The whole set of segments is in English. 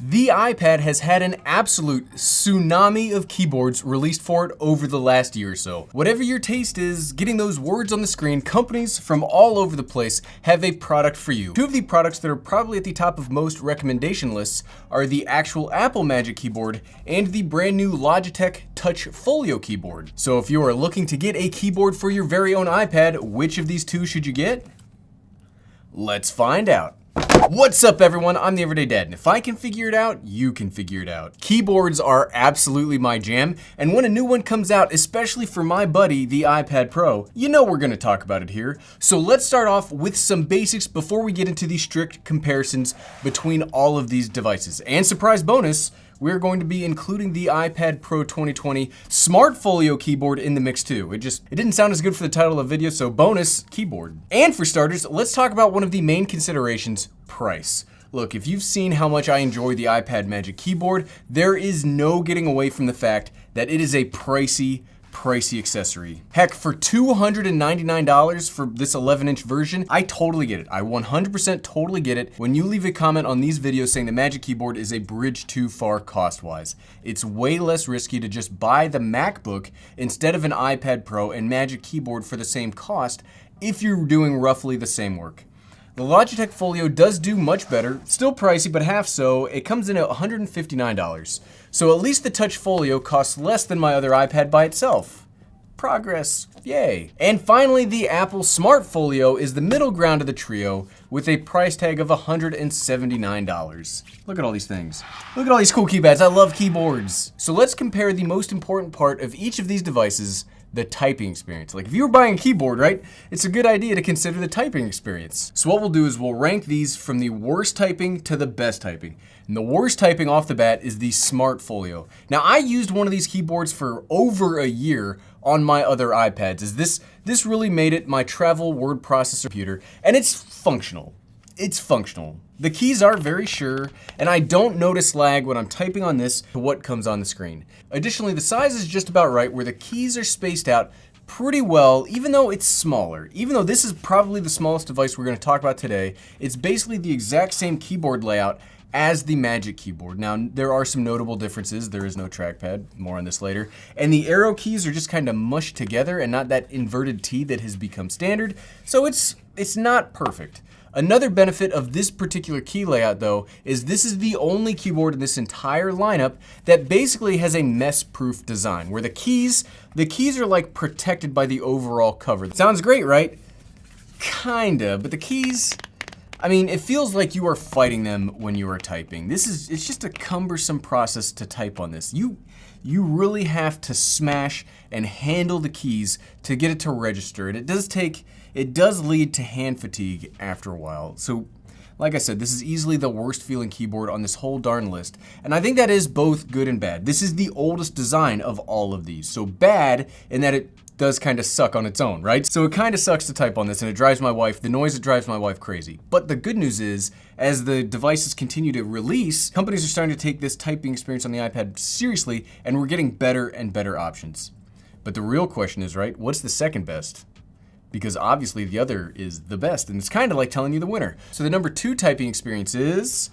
The iPad has had an absolute tsunami of keyboards released for it over the last year or so. Whatever your taste is, getting those words on the screen, companies from all over the place have a product for you. Two of the products that are probably at the top of most recommendation lists are the actual Apple Magic Keyboard and the brand new Logitech Touch Folio keyboard. So if you are looking to get a keyboard for your very own iPad, which of these two should you get? Let's find out. What's up everyone, I'm the Everyday Dad, and if I can figure it out, you can figure it out. Keyboards are absolutely my jam, and when a new one comes out, especially for my buddy, the iPad Pro, you know we're gonna talk about it here. So let's start off with some basics before we get into the strict comparisons between all of these devices. And surprise bonus, we're going to be including the iPad Pro 2020 Smart Folio keyboard in the mix too. It didn't sound as good for the title of the video, so bonus keyboard. And for starters, let's talk about one of the main considerations, price. Look, if you've seen how much I enjoy the iPad Magic Keyboard, there is no getting away from the fact that it is a pricey accessory. Heck, for $299 for this 11-inch version, I totally get it. I 100% totally get it. When you leave a comment on these videos saying the Magic Keyboard is a bridge too far cost-wise, it's way less risky to just buy the MacBook instead of an iPad Pro and Magic Keyboard for the same cost if you're doing roughly the same work. The Logitech Folio does do much better, still pricey, but half so. It comes in at $159. So at least the Touch Folio costs less than my other iPad by itself. Progress, yay. And finally, the Apple Smart Folio is the middle ground of the trio with a price tag of $179. Look at all these things. Look at all these cool keypads, I love keyboards. So let's compare the most important part of each of these devices, the typing experience. Like if you were buying a keyboard, right, it's a good idea to consider the typing experience. So what we'll do is we'll rank these from the worst typing to the best typing. And the worst typing off the bat is the Smart Folio. Now I used one of these keyboards for over a year on my other iPads, as this really made it my travel word processor computer, and it's functional. It's functional. The keys are very sure, and I don't notice lag when I'm typing on this to what comes on the screen. Additionally, the size is just about right where the keys are spaced out pretty well, even though it's smaller. Even though this is probably the smallest device we're going to talk about today, it's basically the exact same keyboard layout as the Magic Keyboard. Now, there are some notable differences. There is no trackpad, more on this later. And the arrow keys are just kind of mushed together and not that inverted T that has become standard. So it's not perfect. Another benefit of this particular key layout though, is this is the only keyboard in this entire lineup that basically has a mess-proof design, where the keys are like protected by the overall cover. Sounds great, right? Kinda, but the keys, I mean, it feels like you are fighting them when you are typing. It's just a cumbersome process to type on this. You really have to smash and handle the keys to get it to register, and it does lead to hand fatigue after a while. So, like I said, this is easily the worst feeling keyboard on this whole darn list. And I think that is both good and bad. This is the oldest design of all of these. So bad in that it does kind of suck on its own, right? So it kind of sucks to type on this, and it drives my wife, the noise, it drives my wife crazy. But the good news is, as the devices continue to release, companies are starting to take this typing experience on the iPad seriously, and we're getting better and better options. But the real question is, right, what's the second best? Because obviously the other is the best, and it's kind of like telling you the winner. So the number 2 typing experience is,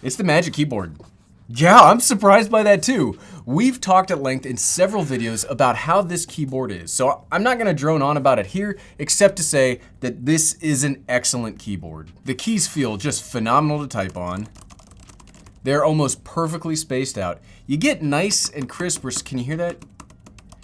it's the Magic Keyboard. Yeah, I'm surprised by that too. We've talked at length in several videos about how this keyboard is, so I'm not gonna drone on about it here, except to say that this is an excellent keyboard. The keys feel just phenomenal to type on. They're almost perfectly spaced out. You get nice and crisp, can you hear that?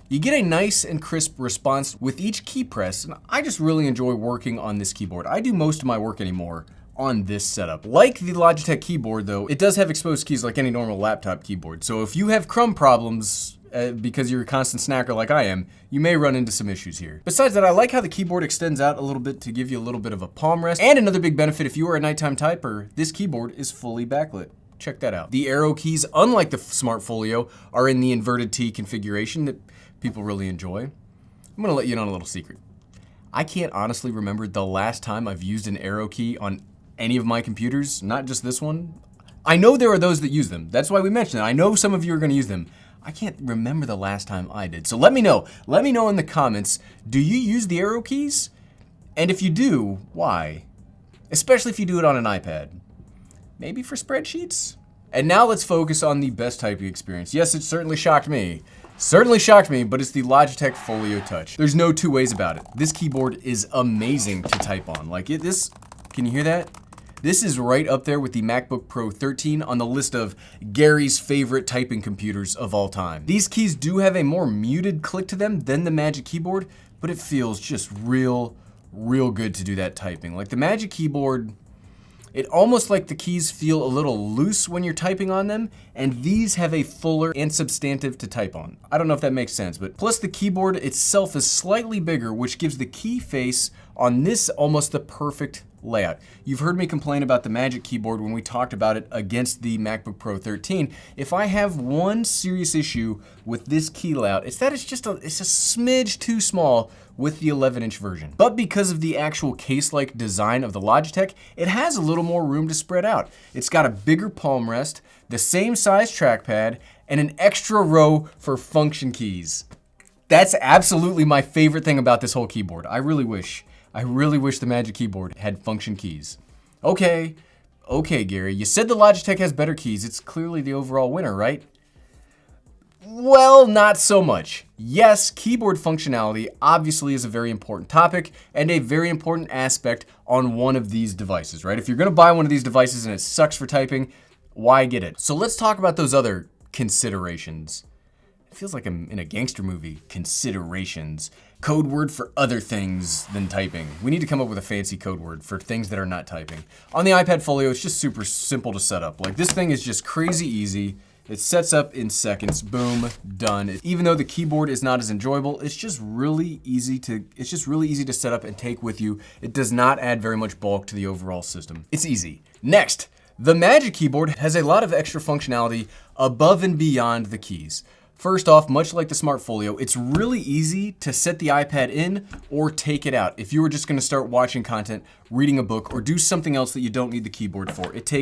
You get a nice and crisp response with each key press, and I just really enjoy working on this keyboard. I do most of my work anymore on this setup. Like the Logitech keyboard though, it does have exposed keys like any normal laptop keyboard. So if you have crumb problems, because you're a constant snacker like I am, you may run into some issues here. Besides that, I like how the keyboard extends out a little bit to give you a little bit of a palm rest. And another big benefit, if you are a nighttime typer, this keyboard is fully backlit. Check that out. The arrow keys, unlike the Smart Folio, are in the inverted T configuration that people really enjoy. I'm gonna let you in on a little secret. I can't honestly remember the last time I've used an arrow key on any of my computers, not just this one. I know there are those that use them. That's why we mentioned it. I know some of you are gonna use them. I can't remember the last time I did. So let me know. Let me know in the comments, do you use the arrow keys? And if you do, why? Especially if you do it on an iPad. Maybe for spreadsheets? And now let's focus on the best typing experience. Yes, it certainly shocked me. Certainly shocked me, but it's the Logitech Folio Touch. There's no two ways about it. This keyboard is amazing to type on. Can you hear that? This is right up there with the MacBook Pro 13 on the list of Gary's favorite typing computers of all time. These keys do have a more muted click to them than the Magic Keyboard, but it feels just real good to do that typing. Like the Magic Keyboard, it almost like the keys feel a little loose when you're typing on them, and these have a fuller and substantive to type on. I don't know if that makes sense, but plus the keyboard itself is slightly bigger, which gives the key face on this almost the perfect layout. You've heard me complain about the Magic Keyboard when we talked about it against the MacBook Pro 13. If I have one serious issue with this key layout, it's that it's a smidge too small with the 11-inch version. But because of the actual case-like design of the Logitech, it has a little more room to spread out. It's got a bigger palm rest, the same size trackpad, and an extra row for function keys. That's absolutely my favorite thing about this whole keyboard. I really wish the Magic Keyboard had function keys. Okay, Gary, you said the Logitech has better keys. It's clearly the overall winner, right? Well, not so much. Yes, keyboard functionality obviously is a very important topic and a very important aspect on one of these devices, right? If you're gonna buy one of these devices and it sucks for typing, why get it? So let's talk about those other considerations. It feels like I'm in a gangster movie. Considerations. Code word for other things than typing. We need to come up with a fancy code word for things that are not typing. On the iPad Folio, it's just super simple to set up. Like this thing is just crazy easy. It sets up in seconds, boom, done. Even though the keyboard is not as enjoyable, it's just really easy to set up and take with you. It does not add very much bulk to the overall system. It's easy. Next, the Magic Keyboard has a lot of extra functionality above and beyond the keys. First off, much like the Smart Folio, it's really easy to set the iPad in or take it out. If you were just gonna start watching content, reading a book, or do something else that you don't need the keyboard for, it's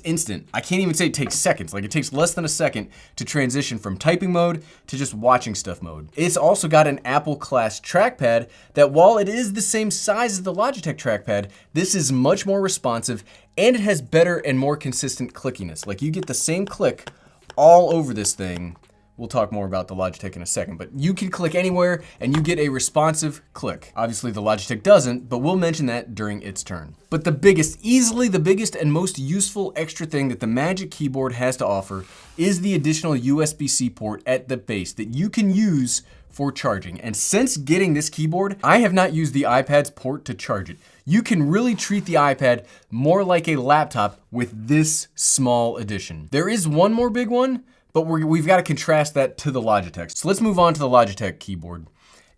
instant. I can't even say it takes seconds. Like it takes less than a second to transition from typing mode to just watching stuff mode. It's also got an Apple class trackpad that while it is the same size as the Logitech trackpad, this is much more responsive and it has better and more consistent clickiness. Like you get the same click all over this thing. We'll talk more about the Logitech in a second, but you can click anywhere and you get a responsive click. Obviously the Logitech doesn't, but we'll mention that during its turn. But easily the biggest and most useful extra thing that the Magic Keyboard has to offer is the additional Usbc port at the base that you can use for charging. And since getting this keyboard, I have not used the iPad's port to charge it. You can really treat the iPad more like a laptop with this small addition. There is one more big one, but we've got to contrast that to the Logitech. So let's move on to the Logitech keyboard.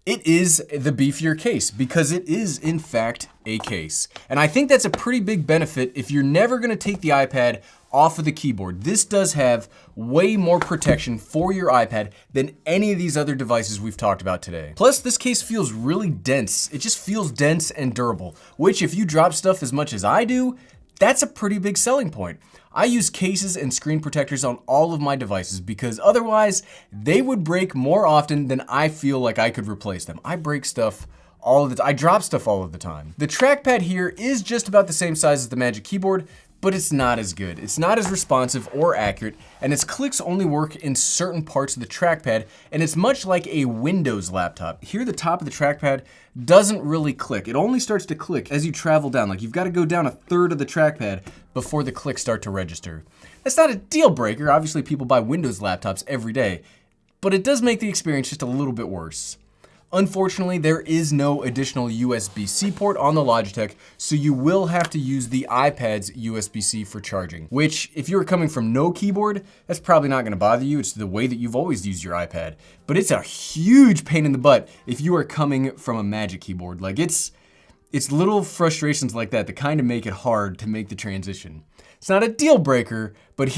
It is the beefier case because it is in fact a case. And I think that's a pretty big benefit if you're never gonna take the iPad off of the keyboard. This does have way more protection for your iPad than any of these other devices we've talked about today. Plus, this case feels really dense. It just feels dense and durable, which if you drop stuff as much as I do, that's a pretty big selling point. I use cases and screen protectors on all of my devices because otherwise they would break more often than I feel like I could replace them. I break stuff I drop stuff all of the time. The trackpad here is just about the same size as the Magic Keyboard, but it's not as good. It's not as responsive or accurate, and its clicks only work in certain parts of the trackpad, and it's much like a Windows laptop. Here, the top of the trackpad doesn't really click. It only starts to click as you travel down. Like you've got to go down a third of the trackpad before the clicks start to register. That's not a deal breaker. Obviously, people buy Windows laptops every day, but it does make the experience just a little bit worse. Unfortunately, there is no additional USB-C port on the Logitech, so you will have to use the iPad's USB-C for charging, which if you're coming from no keyboard, that's probably not gonna bother you. It's the way that you've always used your iPad, but it's a huge pain in the butt if you are coming from a Magic Keyboard. Like it's little frustrations like that kind of make it hard to make the transition. It's not a deal breaker, but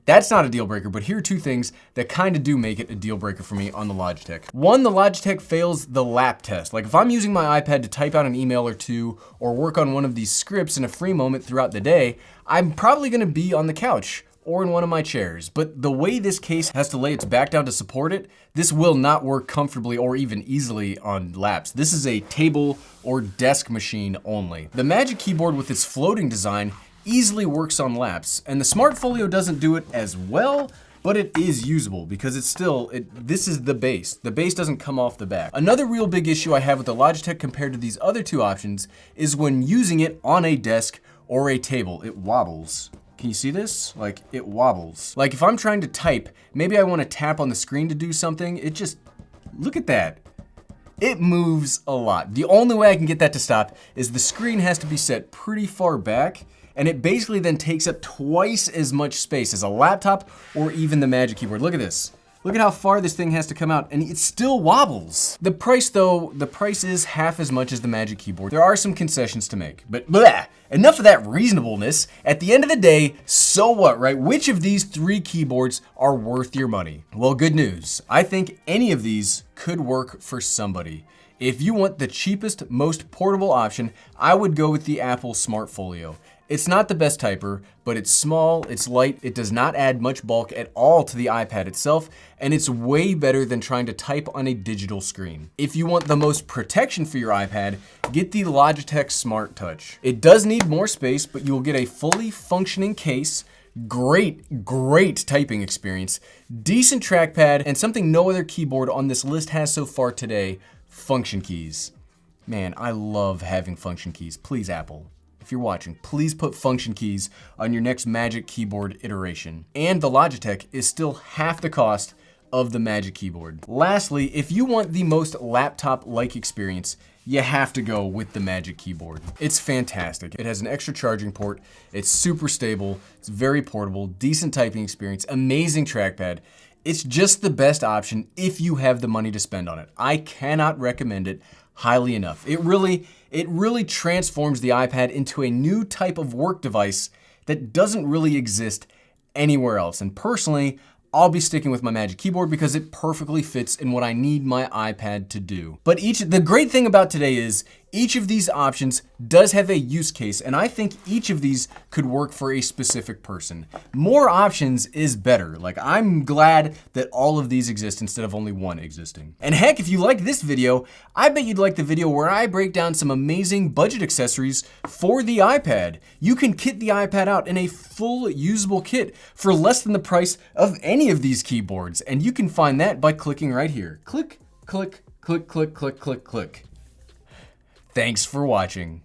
that's not a deal breaker, but here are two things that kind of do make it a deal breaker for me on the Logitech. One, the Logitech fails the lap test. Like if I'm using my iPad to type out an email or two or work on one of these scripts in a free moment throughout the day, I'm probably gonna be on the couch or in one of my chairs. But the way this case has to lay its back down to support it, this will not work comfortably or even easily on laps. This is a table or desk machine only. The Magic Keyboard with its floating design easily works on laps, and the Smart Folio doesn't do it as well, but it is usable because this is the base. The base doesn't come off the back. Another real big issue I have with the Logitech compared to these other two options is when using it on a desk or a table, it wobbles. Can you see this? Like, it wobbles. Like, if I'm trying to type, maybe I want to tap on the screen to do something, it just, look at that. It moves a lot. The only way I can get that to stop is the screen has to be set pretty far back, and it basically then takes up twice as much space as a laptop or even the Magic Keyboard. Look at this. Look at how far this thing has to come out, and it still wobbles. The price though, the price is half as much as the Magic Keyboard. There are some concessions to make, but blah, enough of that reasonableness. At the end of the day, so what, right? Which of these three keyboards are worth your money? Well, good news. I think any of these could work for somebody. If you want the cheapest, most portable option, I would go with the Apple Smart Folio. It's not the best typer, but it's small, it's light, it does not add much bulk at all to the iPad itself, and it's way better than trying to type on a digital screen. If you want the most protection for your iPad, get the Logitech Smart Touch. It does need more space, but you will get a fully functioning case, great typing experience, decent trackpad, and something no other keyboard on this list has so far today, function keys. Man, I love having function keys. Please, Apple, if you're watching, please put function keys on your next Magic Keyboard iteration. And the Logitech is still half the cost of the Magic Keyboard. Lastly, if you want the most laptop-like experience, you have to go with the Magic Keyboard. It's fantastic. It has an extra charging port, it's super stable, it's very portable, decent typing experience, amazing trackpad. It's just the best option if you have the money to spend on it. I cannot recommend it highly enough. It really transforms the iPad into a new type of work device that doesn't really exist anywhere else. And personally, I'll be sticking with my Magic Keyboard because it perfectly fits in what I need my iPad to do. But the great thing about today is each of these options does have a use case, and I think each of these could work for a specific person. More options is better. Like, I'm glad that all of these exist instead of only one existing. And heck, if you like this video, I bet you'd like the video where I break down some amazing budget accessories for the iPad. You can kit the iPad out in a full usable kit for less than the price of any of these keyboards, and you can find that by clicking right here. Click, click, click, click, click, click, click. Thanks for watching.